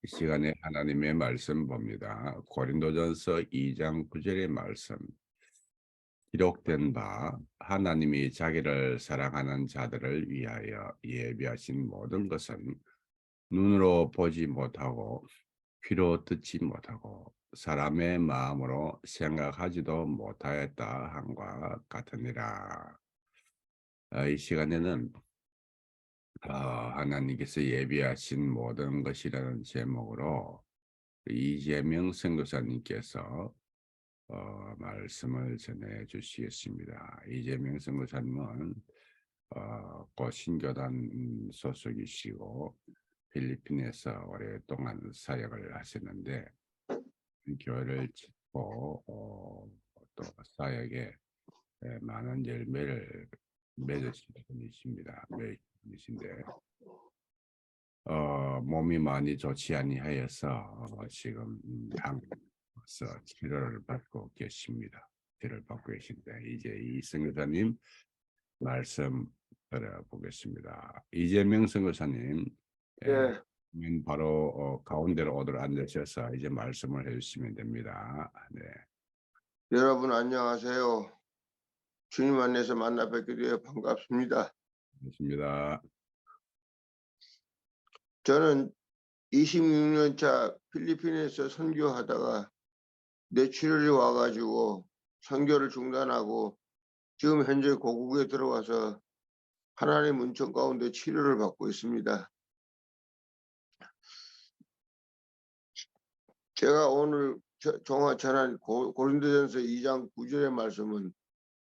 이 시간에 하나님의 말씀 봅니다. 고린도전서 2장 9절의 말씀. 기록된 바 하나님이 자기를 사랑하는 자들을 위하여 예비하신 모든 것은 눈으로 보지 못하고 귀로 듣지 못하고 사람의 마음으로 생각하지도 못하였다 함과 같으니라. 이 시간에는 하나님께서 예비하신 모든 것이라는 제목으로 이재명 선교사님께서 말씀을 전해 주시겠습니다. 이재명 선교사님은 신교단 소속이시고 필리핀에서 오랫동안 사역을 하셨는데 교회를 짓고 또 사역에 많은 열매를 맺으신 분이십니다. 분이신데 몸이 많이 좋지 아니하여서 지금 한국에서 치료를 받고 계십니다. 치료를 받고 계신데 이제 이 선교사님 말씀 들어보겠습니다. 이재명 선교사님, 예, 바로 가운데로 오도록 앉으셔서 이제 말씀을 해주시면 됩니다. 네, 여러분 안녕하세요. 주님 안에서 만나 뵙게 되어 반갑습니다. 반갑습니다. 저는 26년 차 필리핀에서 선교하다가 뇌출혈이 와가지고 선교를 중단하고 지금 현재 고국에 들어와서 하나님 은총 가운데 치료를 받고 있습니다. 제가 오늘 전한 고린도전서 2장 9절의 말씀은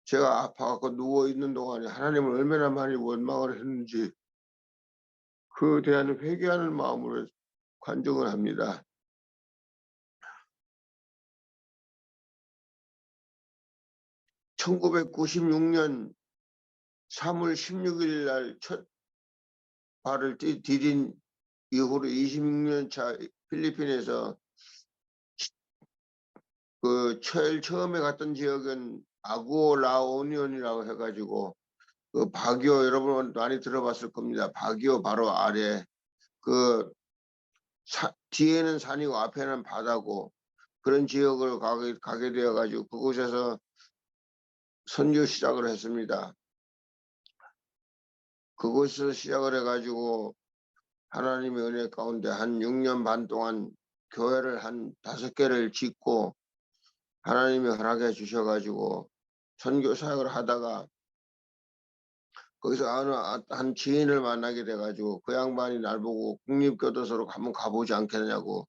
제가 아파갖고 누워있는 동안에 하나님을 얼마나 많이 원망을 했는지 그 대한 회개하는 마음으로 간증을 합니다. (1996년 3월 16일) 날 첫 발을 디딘 이후로 26년 차 필리핀에서 제일 처음에 갔던 지역은 아구오 라오니온이라고 해가지고 그 바기오, 여러분 많이 들어봤을 겁니다. 바기오 바로 아래 뒤에는 산이고 앞에는 바다고 그런 지역으로 가게 되어가지고 그곳에서 선교 시작을 했습니다. 그곳에서 시작을 해가지고 하나님의 은혜 가운데 한 6년 반 동안 교회를 한 5개를 짓고 하나님이 허락해 주셔가지고 선교 사역을 하다가 거기서 한 지인을 만나게 돼가지고 그 양반이 날 보고 국립교도소로 한번 가보지 않겠냐고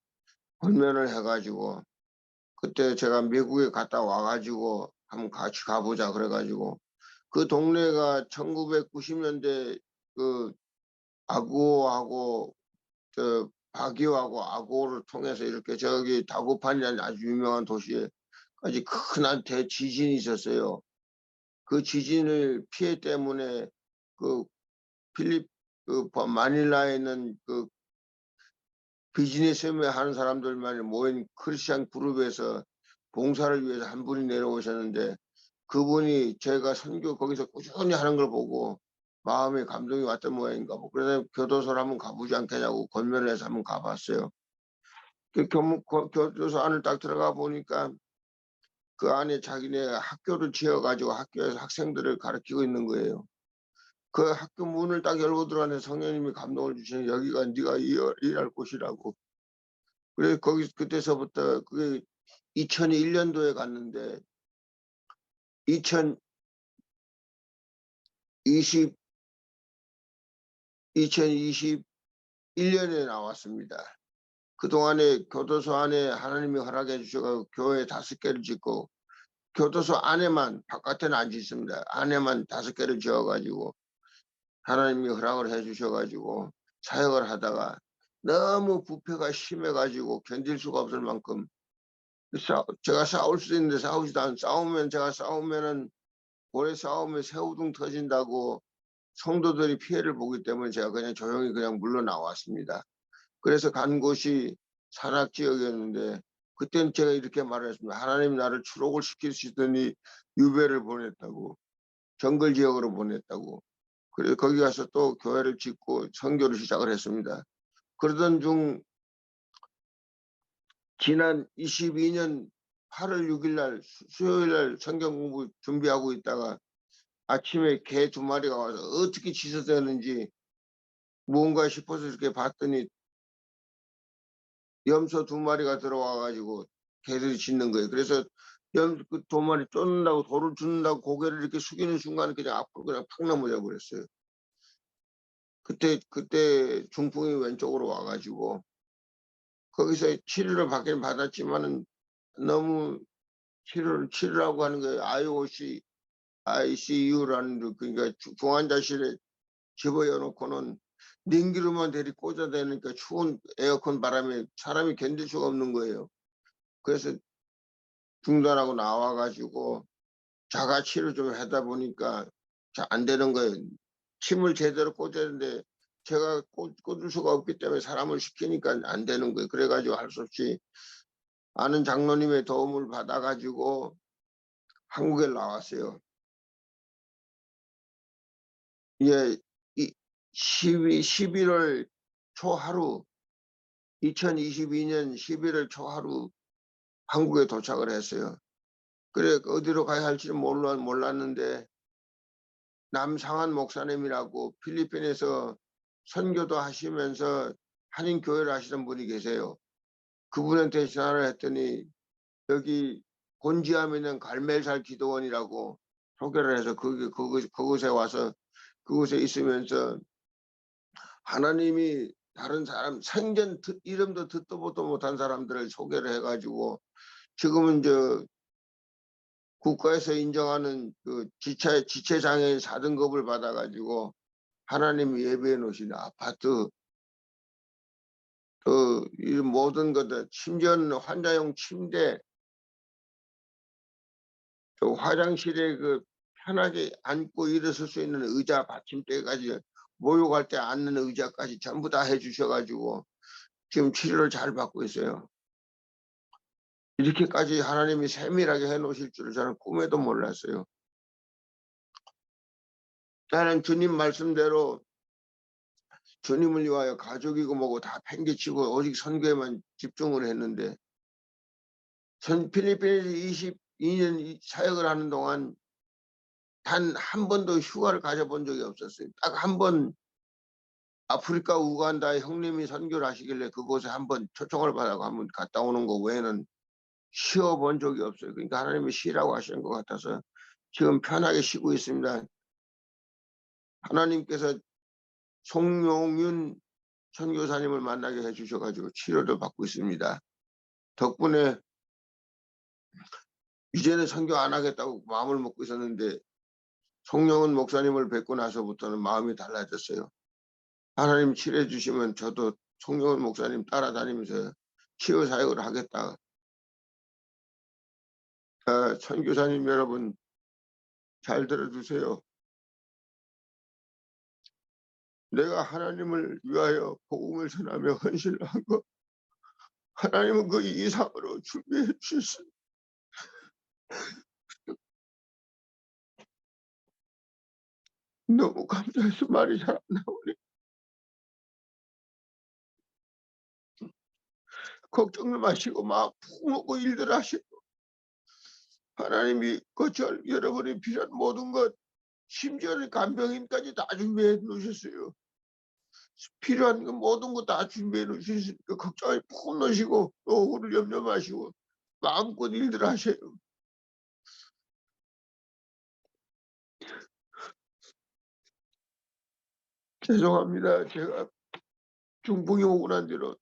권면을 해가지고 그때 제가 미국에 갔다 와가지고 한번 같이 가보자 그래가지고 그 동네가 1990년대 그 아구오하고 바기오하고 아구오를 통해서 이렇게 저기 다구판이라는 아주 유명한 도시에까지 큰 대지진이 있었어요. 그 지진을 피해 때문에 마닐라에 있는 비즈니스맨 하는 사람들만 모인 크리스찬 그룹에서 봉사를 위해서 한 분이 내려오셨는데 그분이 제가 선교 거기서 꾸준히 하는 걸 보고 마음에 감동이 왔던 모양인가 뭐. 그래서 교도소를 한번 가보지 않겠냐고 권면을 해서 한번 가봤어요. 교도소 안을 딱 들어가 보니까 그 안에 자기네 학교를 지어가지고 학교에서 학생들을 가르치고 있는 거예요. 그 학교 문을 딱 열고 들어가는 성령님이 감동을 주시는 여기가 네가 일할 곳이라고. 그래서 그때서부터 그게 2001년도에 갔는데 2021년에 나왔습니다. 그동안에 교도소 안에 하나님이 허락해 주셔서 교회 5개를 짓고 교도소 안에만, 바깥에는 안 짓습니다. 안에만 5개를 지어가지고 하나님이 허락을 해 주셔가지고 사역을 하다가 너무 부패가 심해가지고 견딜 수가 없을 만큼 제가 싸울 수도 있는데 제가 싸우면은 오래 싸우면 새우등 터진다고 성도들이 피해를 보기 때문에 제가 그냥 조용히 그냥 물러나왔습니다. 그래서 간 곳이 산악지역이었는데 그때는 제가 이렇게 말을 했습니다. 하나님 나를 추록을 시키시더니 유배를 보냈다고, 정글 지역으로 보냈다고. 그래서 거기 가서 또 교회를 짓고 선교를 시작을 했습니다. 그러던 중 지난 22년 8월 6일 날 수요일 날 성경 공부 준비하고 있다가 아침에 개 2마리가 와서 어떻게 짖어대는지 무언가 싶어서 이렇게 봤더니 염소 2마리가 들어와 가지고 개들이 짖는 거예요. 그래서 그 2마리 쫓는다고 돌을 줍는다고 고개를 이렇게 숙이는 순간 그냥 앞으로 그냥 팍 넘어져 버렸어요. 그때 중풍이 왼쪽으로 와 가지고 거기서 치료를 받긴 받았지만은 너무 치료라고 하는 거예요. ICU라는 그러니까 중환자실에 집어여 놓고는 냉기로만 대리 꽂아대니까 추운 에어컨 바람에 사람이 견딜 수가 없는 거예요. 그래서 중단하고 나와 가지고 자가 치료 좀 하다 보니까 잘 안 되는 거예요. 침을 제대로 꽂아야 되는데 제가 꽂을 수가 없기 때문에 사람을 시키니까 안 되는 거예요. 그래 가지고 할 수 없이 아는 장로님의 도움을 받아 가지고 한국에 나왔어요. 예, 11월 초하루 2022년 11월 초하루 한국에 도착을 했어요. 그래 어디로 가야 할지 몰랐는데 남상한 목사님이라고 필리핀에서 선교도 하시면서 한인 교회를 하시는 분이 계세요. 그분한테 전화를 했더니 여기 곤지암에 있는 갈멜살 기도원이라고 소개를 해서 그곳에 와서 그곳에 있으면서 하나님이 다른 사람 생전 이름도 듣도 보도 못한 사람들을 소개를 해가지고 지금은 국가에서 인정하는 그 지체 장애인 4등급을 받아가지고 하나님이 예배해 놓으신 아파트 이 모든 것들 심지어는 환자용 침대 또 화장실에 그 편하게 앉고 일어설 수 있는 의자 받침대까지 목욕할 때 앉는 의자까지 전부 다 해주셔가지고 지금 치료를 잘 받고 있어요. 이렇게까지 하나님이 세밀하게 해놓으실 줄을 저는 꿈에도 몰랐어요. 나는 주님 말씀대로 주님을 위하여 가족이고 뭐고 다 팽개치고 오직 선교에만 집중을 했는데 필리핀에서 22년 사역을 하는 동안 단 한 번도 휴가를 가져본 적이 없었어요. 딱 한 번 아프리카 우간다에 형님이 선교를 하시길래 그곳에 한번 초청을 받아서 한번 갔다 오는 거 외에는 쉬어본 적이 없어요. 그러니까 하나님이 쉬라고 하시는 것 같아서 지금 편하게 쉬고 있습니다. 하나님께서 송용윤 선교사님을 만나게 해주셔가지고 치료를 받고 있습니다. 덕분에 이제는 선교 안 하겠다고 마음을 먹고 있었는데 송영은 목사님을 뵙고 나서부터는 마음이 달라졌어요. 하나님 치료해 주시면 저도 송영은 목사님 따라다니면서 치유 사역을 하겠다. 선교사님 여러분 잘 들어주세요. 내가 하나님을 위하여 복음을 전하며 헌신을 한 것 하나님은 그 이상으로 준비해 주셨습니다. 너무 감사해서 말이 잘 안 나오네. 걱정을 마시고 마음 푹 먹고 일들 하시고 하나님이 여러분이 필요한 모든 것 심지어는 간병인까지 다 준비해 놓으셨어요. 필요한 그 모든 거 다 준비해 놓으셨으니까 걱정을 푹 놓으시고 노후를 염려 마시고 마음껏 일들 하셔요. 죄송합니다. 제가 중풍이 오고 난 뒤로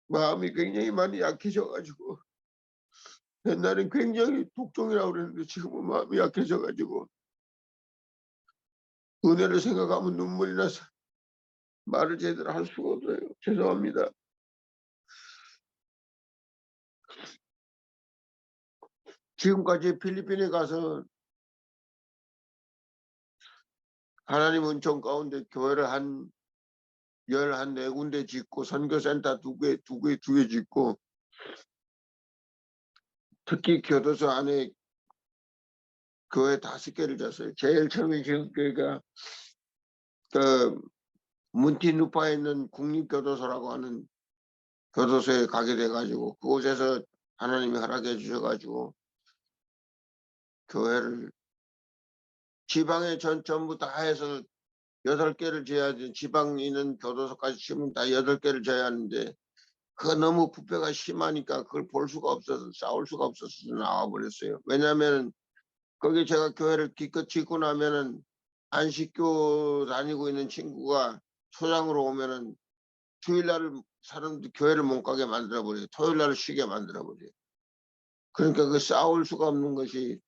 마음이 굉장히 많이 약해져 가지고 옛날엔 굉장히 독종이라고 그랬는데 지금은 마음이 약해져 가지고 은혜를 생각하면 눈물이 나서 말을 제대로 할 수가 없어요. 죄송합니다. 지금까지 필리핀에 가서 하나님 은총 가운데 교회를 한 14군데 짓고 선교센터 2개 짓고 특히 교도소 안에 교회 5개를 졌어요. 제일 처음에 지은 교회가 그 문티누파에 있는 국립교도소라고 하는 교도소에 가게 돼가지고 그곳에서 하나님이 허락해 주셔가지고 교회를 지방에 전부 다 해서 8개를 지어야 돼. 지방에 있는 교도소까지 치면 다 8개를 지어야 하는데 그거 너무 부패가 심하니까 그걸 볼 수가 없어서 싸울 수가 없어서 나와버렸어요. 왜냐하면 거기 제가 교회를 기껏 짓고 나면은 안식교 다니고 있는 친구가 소장으로 오면은 주일날 사람들 교회를 못 가게 만들어버려요. 토요일날 쉬게 만들어버려요. 그러니까 그 싸울 수가 없는 것이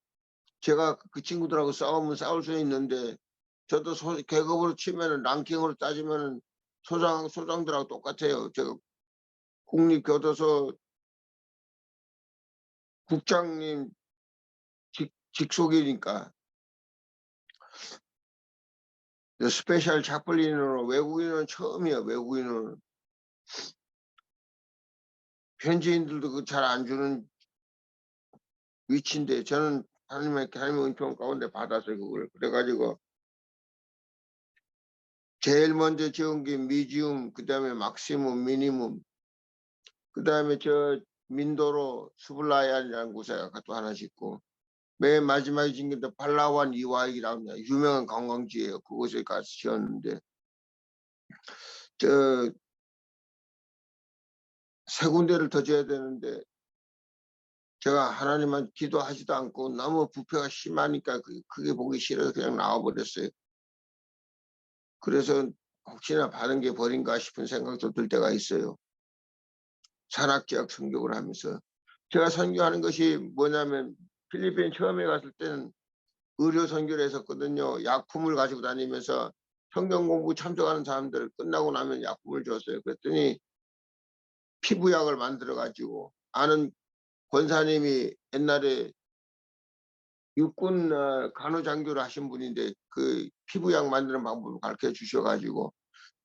제가 그 친구들하고 싸우면 싸울 수 있는데 저도 계급으로 치면은 랑킹으로 따지면은 소장들하고 똑같아요. 제가 국립교도소 국장님 직속이니까 스페셜 차플린으로 외국인은 처음이에요. 외국인은 현지인들도 그 잘 안 주는 위치인데 저는 하나님의 은총 가운데 받았어요. 그걸 그래가지고 제일 먼저 지은 게 미지움, 그 다음에 막시멈, 미니멈, 그 다음에 저 민도로 수블라얀이라는 곳에 또 하나 짓고 맨 마지막에 짓는 게 팔라완 이와익이라는 유명한 관광지예요. 그곳에 가서 지었는데 저 세 군데를 더 지어야 되는데 제가 하나님만 기도하지도 않고 너무 부패가 심하니까 그게 보기 싫어서 그냥 나와버렸어요. 그래서 혹시나 받은 게 벌인가 싶은 생각도 들 때가 있어요. 산악지역 선교를 하면서 제가 선교하는 것이 뭐냐면 필리핀 처음에 갔을 때는 의료 선교를 했었거든요. 약품을 가지고 다니면서 성경 공부 참석하는 사람들 끝나고 나면 약품을 줬어요. 그랬더니 피부약을 만들어 가지고 아는 권사님이 옛날에 육군 간호장교를 하신 분인데 그 피부약 만드는 방법을 가르쳐 주셔가지고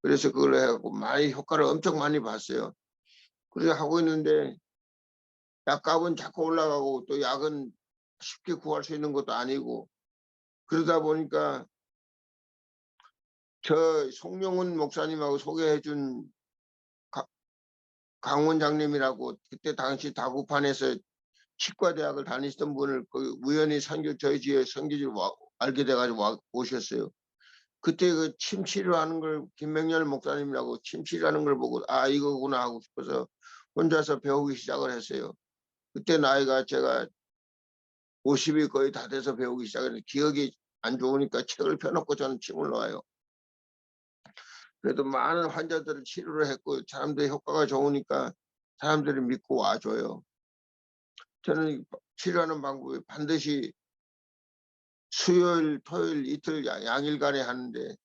그래서 그걸 해갖고 많이 효과를 엄청 많이 봤어요. 그래서 하고 있는데 약값은 자꾸 올라가고 또 약은 쉽게 구할 수 있는 것도 아니고 그러다 보니까 저 송영훈 목사님하고 소개해준 강원장님이라고 그때 당시 다구판에서 치과대학을 다니시던 분을 그 우연히 저희 집에 선교지를 알게 돼가지고 오셨어요. 그때 그 침 치료하는 걸 김명렬 목사님이라고 침 치료하는 걸 보고 아 이거구나 하고 싶어서 혼자서 배우기 시작을 했어요. 그때 나이가 제가 50이 거의 다 돼서 배우기 시작했는데 기억이 안 좋으니까 책을 펴놓고 저는 침을 놔요. 그래도 많은 환자들을 치료를 했고 사람들이 효과가 좋으니까 사람들이 믿고 와줘요. 저는 치료하는 방법이 반드시 수요일, 토요일 이틀 양일간에 하는데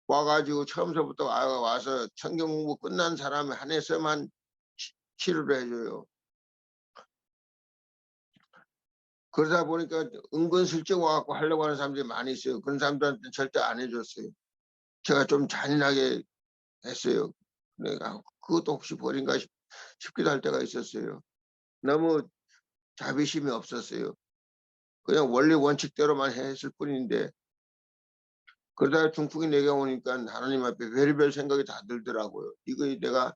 와가지고 처음서부터 와서 성경 공부 끝난 사람이 한해서만 치료를 해줘요. 그러다 보니까 은근슬쩍 와갖고 하려고 하는 사람들이 많이 있어요. 그런 사람들한테 절대 안 해줬어요. 제가 좀 잔인하게 했어요. 내가 그것도 혹시 버린가 싶기도 할 때가 있었어요. 너무 자비심이 없었어요. 그냥 원리 원칙대로만 했을 뿐인데 그러다가 중풍이 내게 오니까 하나님 앞에 별의별 생각이 다 들더라고요. 이거 내가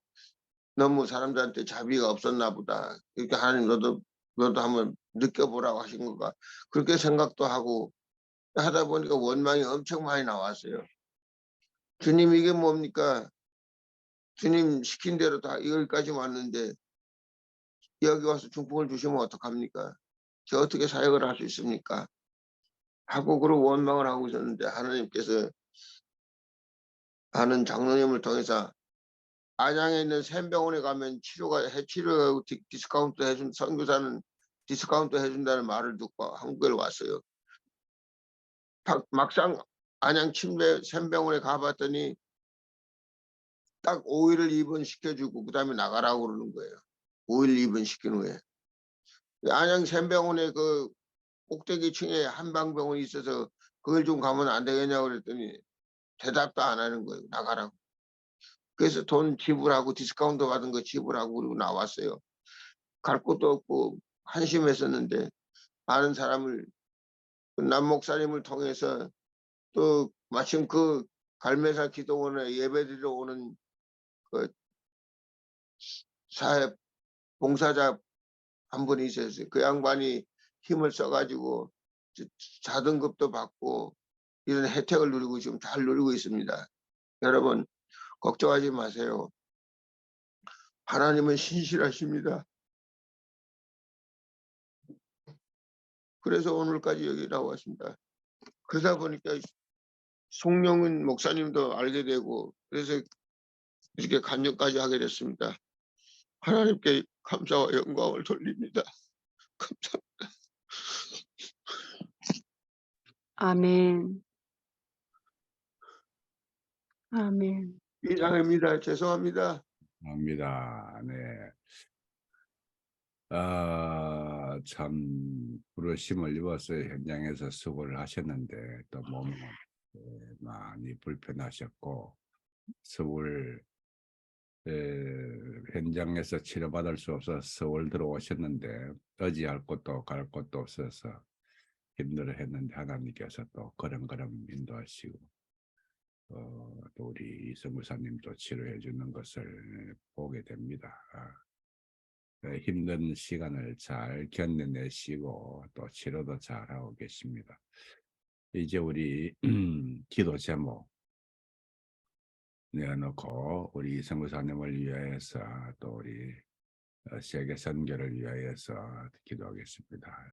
너무 사람들한테 자비가 없었나 보다. 이렇게 하나님 너도 한번 느껴보라고 하신 건가. 그렇게 생각도 하고 하다 보니까 원망이 엄청 많이 나왔어요. 주님 이게 뭡니까? 주님 시킨 대로 다 여기까지 왔는데 여기 와서 중풍을 주시면 어떡합니까? 저 어떻게 사역을 할 수 있습니까? 하고 그런 원망을 하고 있었는데 하나님께서 아는 장로님을 통해서 안양에 있는 샘병원에 가면 치료가 디스카운트 해준 선교사는 디스카운트 해준다는 말을 듣고 한국에 왔어요. 막상 안양 샘병원에 가봤더니 딱 5일을 입원시켜주고 그 다음에 나가라고 그러는 거예요. 5일 입원시킨 후에. 안양 샘병원에 그 꼭대기층에 한방병원이 있어서 그걸 좀 가면 안 되겠냐고 그랬더니 대답도 안 하는 거예요. 나가라고. 그래서 돈 지불하고 디스카운트 받은 거 지불하고 그리고 나왔어요. 갈 곳도 없고 한심했었는데 아는 사람을 남 목사님을 통해서 또 마침 그 갈매사 기도원에 예배드리러 오는 그 사회 봉사자 한 분이 있었어요. 그 양반이 힘을 써가지고 자등급도 받고 이런 혜택을 누리고 지금 잘 누리고 있습니다. 여러분 걱정하지 마세요. 하나님은 신실하십니다. 그래서 오늘까지 여기 나왔습니다. 그러다 보니까 송영은 목사님도 알게 되고 그래서 이렇게 간증까지 하게 됐습니다. 하나님께 감사와 영광을 돌립니다. 감사합니다. 아멘. 아멘. 이상입니다. 죄송합니다. 합니다. 네. 참 부르심을 입어서 현장에서 수고를 하셨는데 또 몸은 많이 불편하셨고 서울 현장에서 치료받을 수 없어서 서울 들어오셨는데 의지할 곳도 갈 곳도 없어서 힘들어했는데 하나님께서 또 걸음걸음 인도하시고 또 우리 이성무사님도 치료해 주는 것을 보게 됩니다. 힘든 시간을 잘 견뎌내시고 또 치료도 잘하고 계십니다. 이제 우리 기도 제목 내어놓고 우리 이성무사님을 위하여서 또 우리 세계 선교를 위하여서 기도하겠습니다.